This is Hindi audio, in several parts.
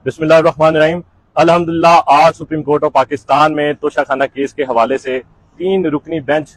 बिस्मिल्लाहिर्रहमानिर्रहीम। अल्हम्दुलिल्लाह आज सुप्रीम कोर्ट ऑफ पाकिस्तान में तोशाखाना केस के हवाले से 3 रुकनी बेंच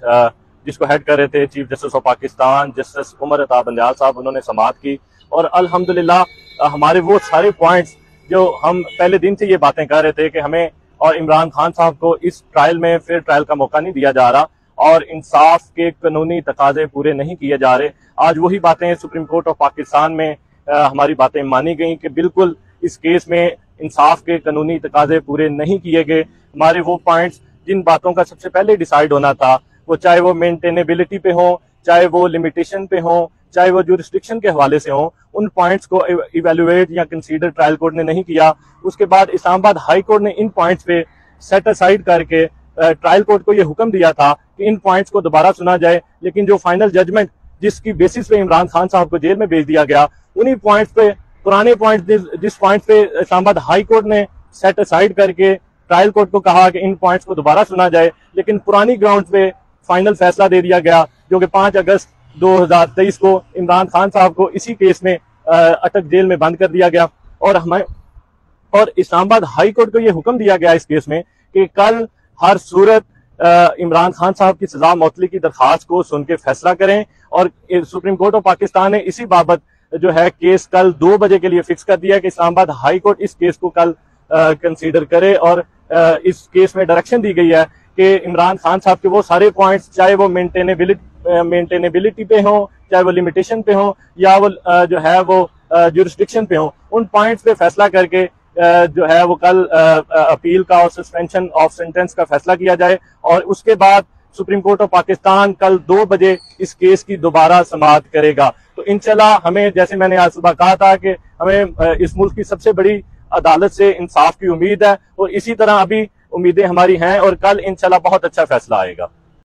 जिसको हेड कर रहे थे chief justice of Pakistan justice Umar Ata Bandial साहब, उन्होंने समाअत की और अल्हम्दुलिल्लाह हमारे वो सारे पॉइंट्स जो हम पहले दिन से ये बातें कर रहे थे कि हमें और इमरान खान साहब को इस ट्रायल में फिर ट्रायल का मौका नहीं दिया जा रहा और इंसाफ के कानूनी तकाजे पूरे नहीं किए जा रहे, आज वही बातें सुप्रीम कोर्ट ऑफ पाकिस्तान में हमारी बातें मानी गई कि बिल्कुल इस केस में इंसाफ के कानूनी तकाजे पूरे नहीं किए गए। हमारे वो पॉइंट्स जिन बातों का सबसे पहले डिसाइड होना था, वो चाहे वो मेंटेनेबिलिटी पे हो, चाहे वो लिमिटेशन पे हो, चाहे वो जुरिस्डिक्शन के हवाले से हो, उन पॉइंट्स को इवेलुएट या कंसीडर ट्रायल कोर्ट ने नहीं किया। उसके बाद इस्लामाबाद हाई कोर्ट ने इन पॉइंट्स पे सेट असाइड करके ट्रायल कोर्ट को ये हुक्म दिया था कि इन पॉइंट्स को दोबारा सुना जाए, लेकिन जो फाइनल जजमेंट जिसकी बेसिस पे इमरान खान साहब को जेल में भेज दिया गया, उन्हीं पॉइंट्स पे पुराने पॉइंट जिस पॉइंट पे इस्लामाबाद हाई कोर्ट ने सेट असाइड करके ट्रायल कोर्ट को कहा कि इन पॉइंट्स को दोबारा सुना जाए, लेकिन पुरानी ग्राउंड पे फाइनल फैसला दे दिया गया जो कि 5 अगस्त 2023 को इमरान खान साहब को इसी केस में अटक जेल में बंद कर दिया गया। और इस्लामाबाद हाई कोर्ट को यह हुक्म दिया गया इस केस में कि कल हर सूरत इमरान खान साहब की सजा मौतली की दरखास्त को सुन के फैसला करें। और सुप्रीम कोर्ट ऑफ पाकिस्तान ने इसी बाबत जो है केस कल 2 बजे के लिए फिक्स कर दिया कि इस्लामाबाद हाई कोर्ट इस केस को कल कंसीडर करे। और इस केस में डायरेक्शन दी गई है कि इमरान खान साहब के वो सारे पॉइंट्स, चाहे वो मेंटेनेबिलिटी पे हो, चाहे वो लिमिटेशन पे हो, या वो जो है वो जुरिस्डिक्शन पे हो, उन पॉइंट्स पे फैसला करके जो है वो कल अपील का और सस्पेंशन ऑफ सेंटेंस का फैसला किया जाए। और उसके बाद सुप्रीम कोर्ट ऑफ पाकिस्तान कल 2 बजे इस केस की दोबारा समाअत करेगा। तो इंशाल्लाह हमें, जैसे मैंने आज सुबह कहा था, कि हमें इस मुल्क की सबसे बड़ी अदालत से इंसाफ की उम्मीद है और इसी तरह अभी उम्मीदें हमारी हैं और कल इंशाल्लाह बहुत अच्छा फैसला आएगा।